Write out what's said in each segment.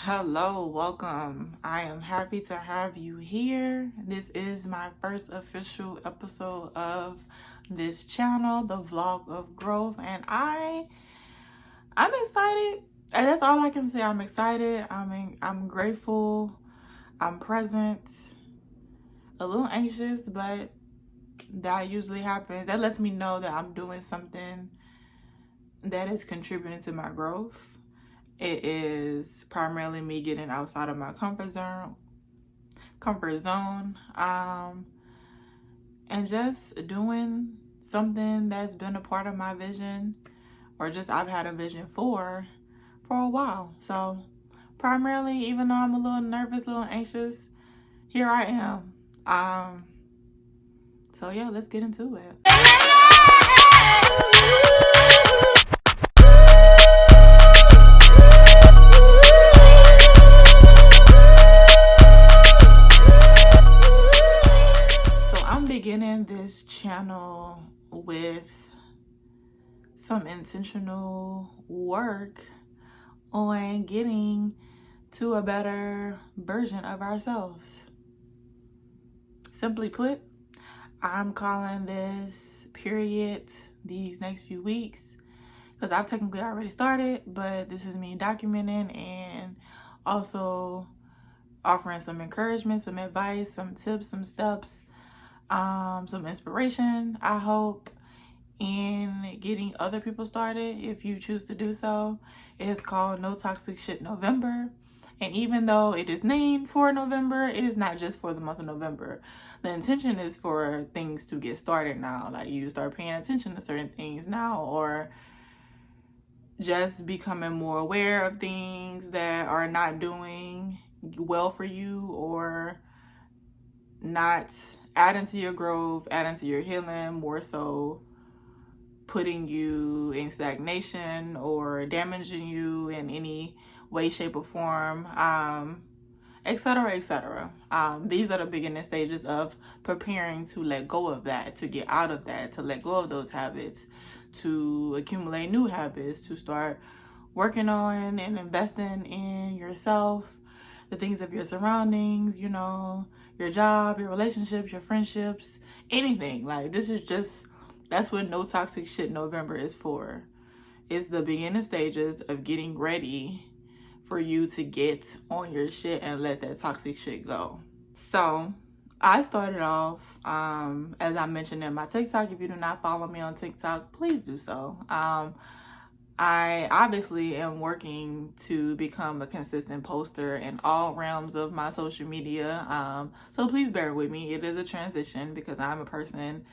Hello, welcome. I am happy to have you here. This is my first official episode of this channel, the Vlog of Growth, and I'm excited. And that's all I can say. I'm excited. I'm grateful. I'm present. A little anxious, but that usually happens. That lets me know that I'm doing something that is contributing to my growth. It is primarily me getting outside of my comfort zone, and just doing something that's been a part of my vision, or just I've had a vision for a while. So primarily, even though I'm a little nervous, a little anxious, here I am. So yeah, let's get into it. I'm beginning this channel with some intentional work on getting to a better version of ourselves. Simply put, I'm calling this period these next few weeks, because I've technically already started, but this is me documenting and also offering some encouragement, some advice, some tips, some steps, some inspiration, I hope, in getting other people started if you choose to do so. It's called No Toxic Shit November. And even though it is named for November, it is not just for the month of November. The intention is for things to get started now. Like you start paying attention to certain things now, or just becoming more aware of things that are not doing well for you, or not adding to your growth, adding to your healing, more so putting you in stagnation or damaging you in any way, shape, or form, etc., etc. These are the beginning stages of preparing to let go of that, to get out of that, to let go of those habits, to accumulate new habits, to start working on and investing in yourself, the things of your surroundings, you know, your job, your relationships, your friendships, anything. Like, this is just, that's what No Toxic Shit November is for. It's the beginning stages of getting ready for you to get on your shit and let that toxic shit go. So I started off, as I mentioned in my TikTok. If you do not follow me on TikTok, please do so. I obviously am working to become a consistent poster in all realms of my social media. So please bear with me. It is a transition because I'm a person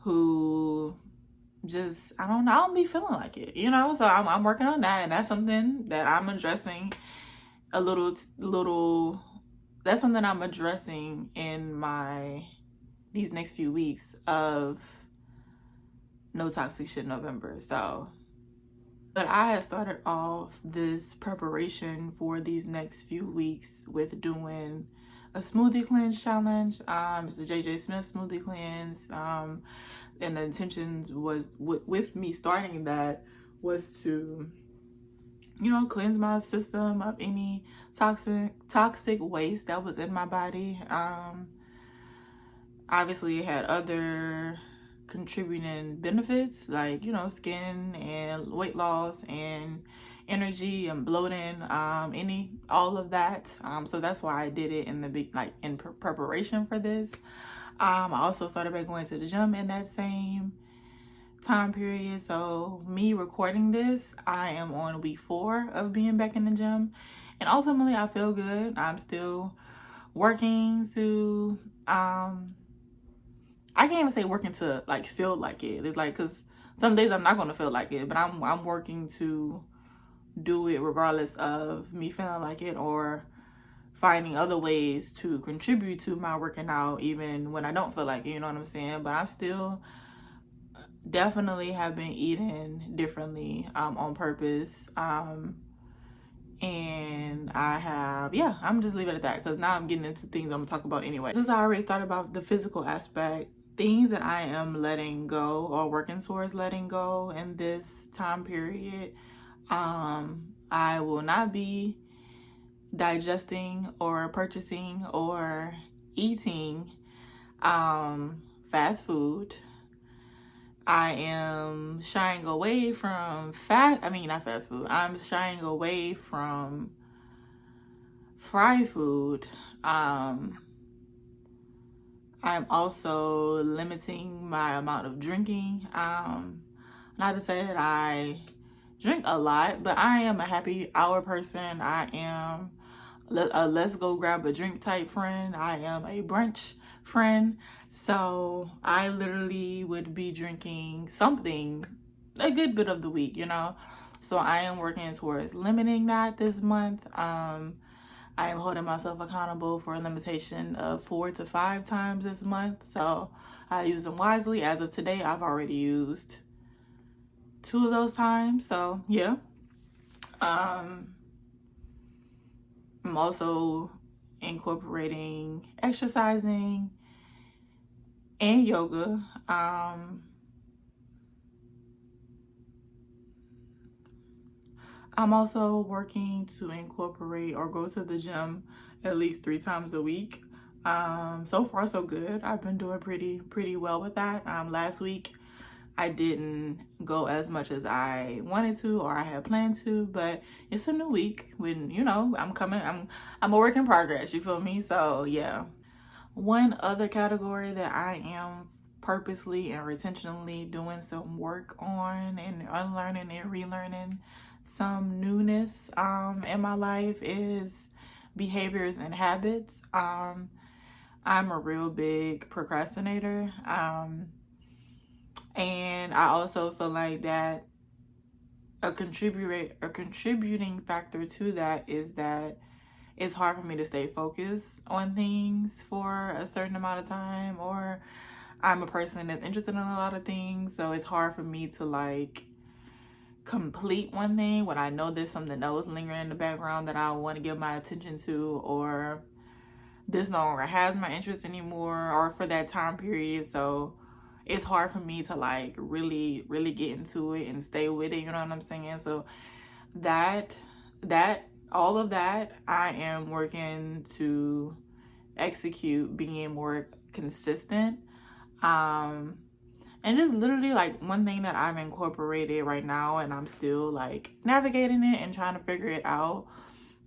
who just, I don't be feeling like it, you know? So I'm working on that, and that's something that I'm addressing that's something I'm addressing in these next few weeks of No Toxic Shit November. So, but I had started off this preparation for these next few weeks with doing a smoothie cleanse challenge. It's the JJ Smith smoothie cleanse. And the intentions was with me starting that was to, you know, cleanse my system of any toxic waste that was in my body. Obviously it had other contributing benefits, like, you know, skin and weight loss and energy and bloating, all of that. So that's why I did it in preparation for this. I also started by going to the gym in that same time period. So me recording this, I am on week 4 of being back in the gym, and ultimately I feel good. I'm still working to, I can't even say working to like feel like it. It's like, cause some days I'm not gonna feel like it, but I'm working to do it regardless of me feeling like it, or finding other ways to contribute to my working out even when I don't feel like it, you know what I'm saying? But I still definitely have been eating differently on purpose. And I have, yeah, I'm just leave it at that, because now I'm getting into things I'm gonna talk about anyway. Since I already started about the physical aspect, things that I am letting go or working towards letting go in this time period, I will not be digesting or purchasing or eating fast food. I am shying away from not fast food. I'm shying away from fried food. I'm also limiting my amount of drinking. Not to say that I drink a lot, but I am a happy hour person. I am a let's go grab a drink type friend. I am a brunch friend. So I literally would be drinking something a good bit of the week, you know. So I am working towards limiting that this month. I am holding myself accountable for a limitation of 4 to 5 times this month. So I use them wisely. As of today, I've already used 2 of those times. So yeah. I'm also incorporating exercising and yoga. I'm also working to incorporate or go to the gym at least 3 times a week. So far so good. I've been doing pretty well with that. Last week I didn't go as much as I wanted to or I had planned to, but it's a new week when, you know, I'm a work in progress, you feel me? So yeah. One other category that I am purposely and intentionally doing some work on and unlearning and relearning some newness in my life is behaviors and habits. I'm a real big procrastinator. And I also feel like that a contributing factor to that is that it's hard for me to stay focused on things for a certain amount of time, or I'm a person that's interested in a lot of things, so it's hard for me to like complete one thing when I know there's something else lingering in the background that I want to give my attention to, or this no longer has my interest anymore, or for that time period. So it's hard for me to like really get into it and stay with it, you know what I'm saying? So that all of that I am working to execute, being more consistent. And just literally like one thing that I've incorporated right now and I'm still like navigating it and trying to figure it out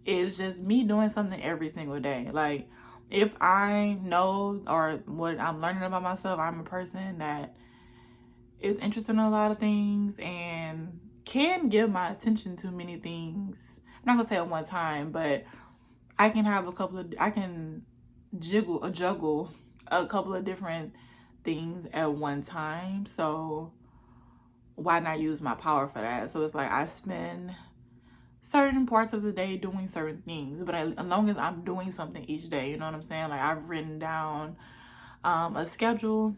is just me doing something every single day. Like if I know or what I'm learning about myself, I'm a person that is interested in a lot of things and can give my attention to many things. I'm not gonna say at one time, but I can have I can juggle a couple of different things at one time. So why not use my power for that? So it's like I spend certain parts of the day doing certain things, but as long as I'm doing something each day, you know what I'm saying? Like I've written down a schedule,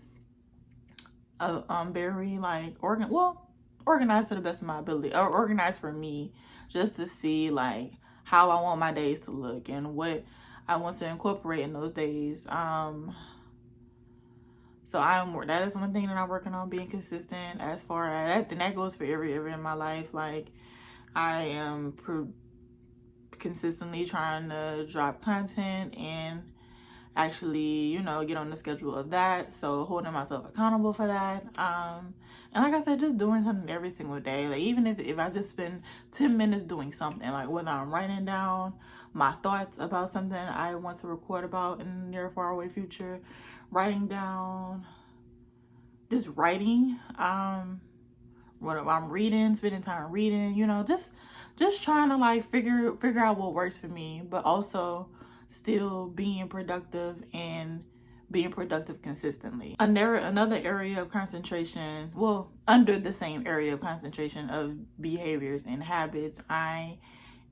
very like organized to the best of my ability, or organized for me, just to see like how I want my days to look and what I want to incorporate in those days. So that is one thing that I'm working on, being consistent as far as that, and that goes for every area in my life. Like I am consistently trying to drop content and actually, you know, get on the schedule of that. So holding myself accountable for that. And like I said, just doing something every single day. Like even if I just spend 10 minutes doing something, like whether I'm writing down my thoughts about something I want to record about in the near far away future, writing down, just writing, what I'm reading, spending time reading, you know, just trying to like figure out what works for me, but also still being productive and being productive consistently. Another area of concentration, well, under the same area of concentration of behaviors and habits, I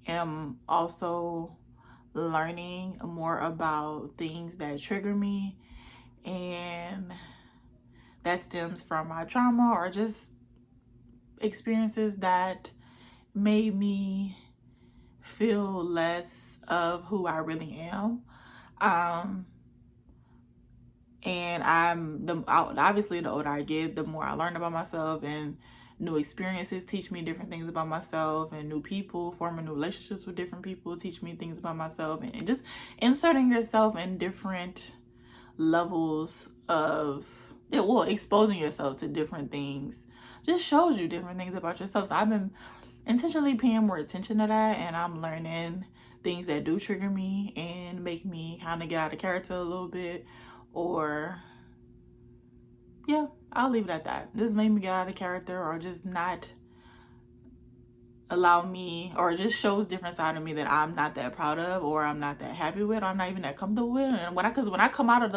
am also learning more about things that trigger me, and that stems from my trauma or just experiences that made me feel less of who I really am. And obviously the older I get, the more I learn about myself and new experiences teach me different things about myself, and new people, forming new relationships with different people teach me things about myself, and just inserting yourself in different levels of, well, exposing yourself to different things just shows you different things about yourself. So I've been intentionally paying more attention to that, and I'm learning things that do trigger me and make me kind of get out of character a little bit, or yeah, I'll leave it at that. Just made me get out of character, or just not allow me, or just shows different side of me that I'm not that proud of, or I'm not that happy with, or I'm not even that comfortable with. And because when I come out of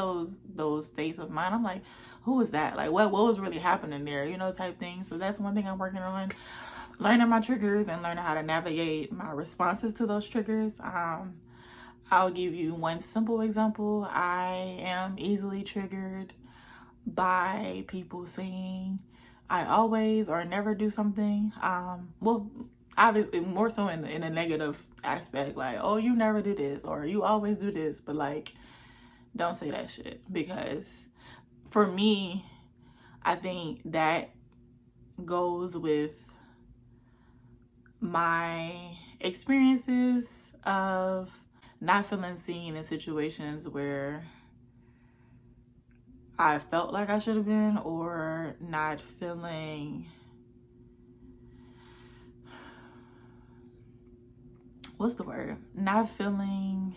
those states of mind, I'm like, who was that? Like, what was really happening there? You know, type thing. So that's one thing I'm working on, learning my triggers and learning how to navigate my responses to those triggers. I'll give you one simple example. I am easily triggered by people saying I always or never do something. Well, obviously more so in a negative aspect, like, oh, you never do this, or you always do this. But like, don't say that shit, because for me, I think that goes with my experiences of not feeling seen in situations where I felt like I should have been, or not feeling, what's the word? Not feeling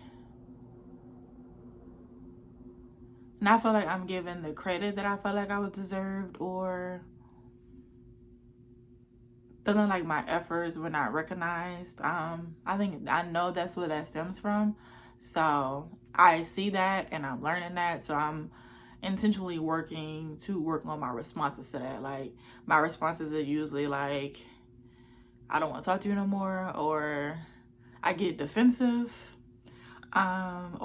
like I'm given the credit that I felt like I was deserved, or feeling like my efforts were not recognized. I know that's where that stems from. So I see that and I'm learning that. So I'm intentionally working to work on my responses to that. Like, my responses are usually like, I don't want to talk to you no more, or I get defensive, or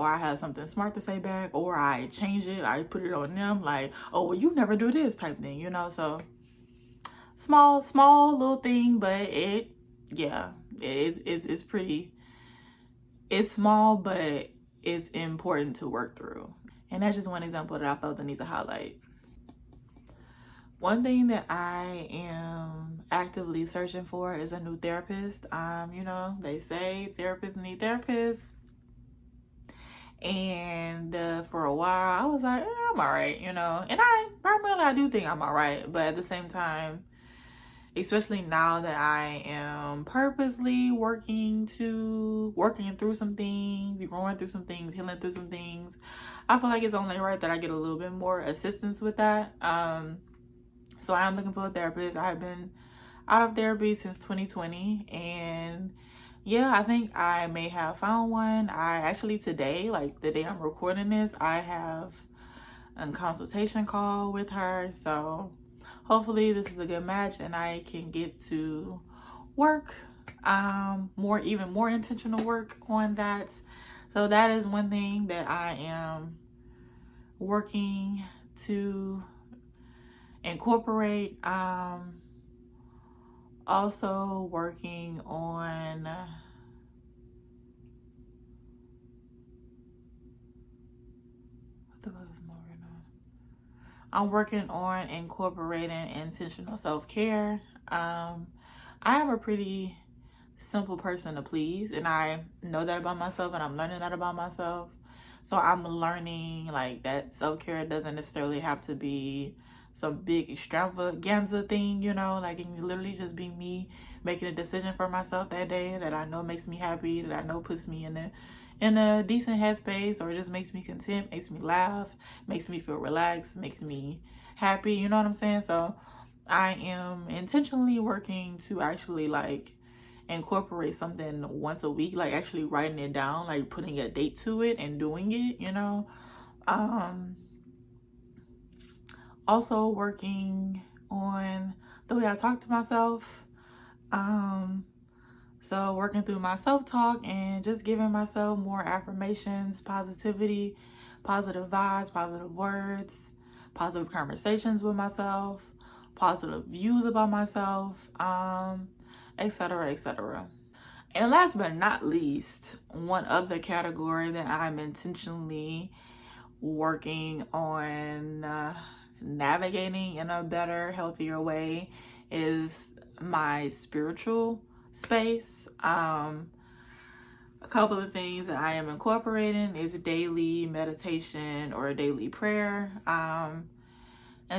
I have something smart to say back, or I change it, I put it on them, like, oh, well, you never do this type thing, you know. So small little thing, but it's small, but it's important to work through. And that's just one example that I felt the need to highlight. One thing that I am actively searching for is a new therapist. You know, they say therapists need therapists. And for a while, I was like, I'm all right, you know. And I do think I'm all right. But at the same time, especially now that I am purposely working through some things, growing through some things, healing through some things, I feel like it's only right that I get a little bit more assistance with that. So I am looking for a therapist. I have been out of therapy since 2020, and yeah, I think I may have found one. I actually today, like the day I'm recording this, I have a consultation call with her. So hopefully this is a good match and I can get to work, even more intentional work on that. So that is one thing that I am working to incorporate. Also working on I'm working on incorporating intentional self-care. I am a pretty simple person to please, and I know that about myself, and I'm learning that about myself. So I'm learning like that self-care doesn't necessarily have to be some big extravaganza thing, you know, like it can literally just be me making a decision for myself that day that I know makes me happy, that I know puts me in a decent headspace, or just makes me content, makes me laugh, makes me feel relaxed, makes me happy, you know what I'm saying? So I am intentionally working to actually like incorporate something once a week, like actually writing it down, like putting a date to it and doing it, you know. Also working on the way I talk to myself. So working through my self-talk and just giving myself more affirmations, positivity, positive vibes, positive words, positive conversations with myself, positive views about myself, etc., etc. And last but not least, one other category that I'm intentionally working on navigating in a better, healthier way is my spiritual space. A couple of things that I am incorporating is daily meditation or daily prayer. And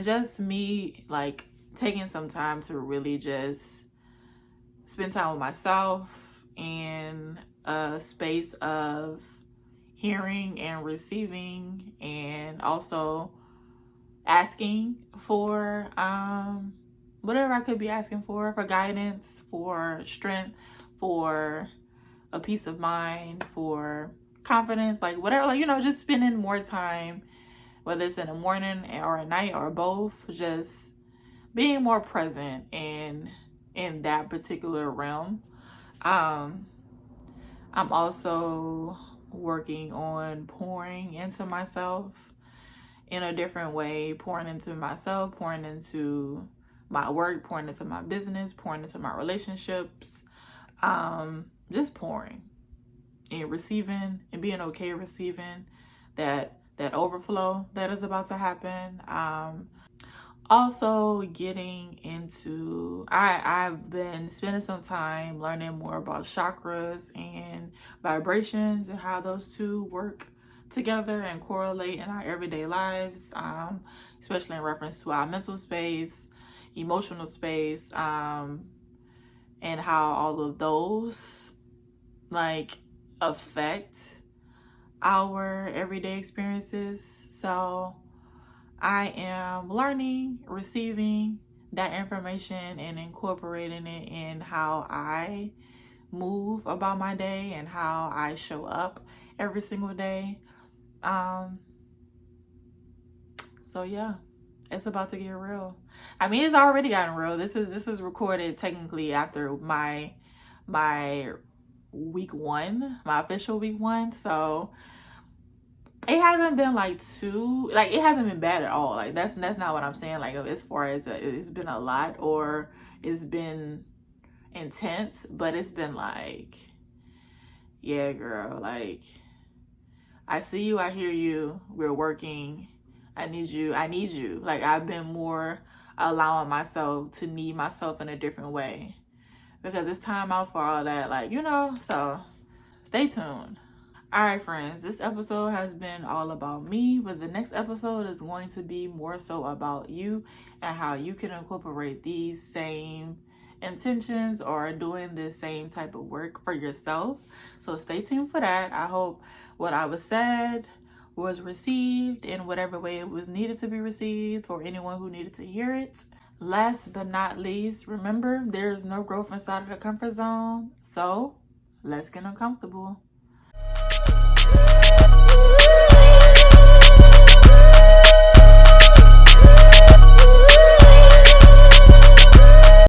just me like taking some time to really just spend time with myself in a space of hearing and receiving, and also asking for whatever I could be asking for guidance, for strength, for a peace of mind, for confidence, like whatever, like, you know, just spending more time, whether it's in the morning or at night or both, just being more present in that particular realm. I'm also working on pouring into myself in a different way, pouring into myself, pouring into my work, pouring into my business, pouring into my relationships, just pouring and receiving and being okay receiving that overflow that is about to happen. Also getting into, I've been spending some time learning more about chakras and vibrations and how those two work together and correlate in our everyday lives, especially in reference to our mental space, emotional space, and how all of those like affect our everyday experiences. So I am learning, receiving that information and incorporating it in how I move about my day and how I show up every single day. So yeah, it's about to get real. I mean, it's already gotten real. This is recorded technically after my week 1, my official week 1. So it hasn't been like it hasn't been bad at all. Like that's not what I'm saying. Like as far as it's been a lot or it's been intense, but it's been like, yeah, girl, like I see you, I hear you, we're working. I need you. Like I've been more allowing myself to need myself in a different way because it's time out for all that, like, you know, so stay tuned. All right, friends, this episode has been all about me, but the next episode is going to be more so about you and how you can incorporate these same intentions or doing this same type of work for yourself. So stay tuned for that. I hope what I was said was received in whatever way it was needed to be received for anyone who needed to hear it. Last but not least, remember, there is no growth inside of the comfort zone. So let's get uncomfortable.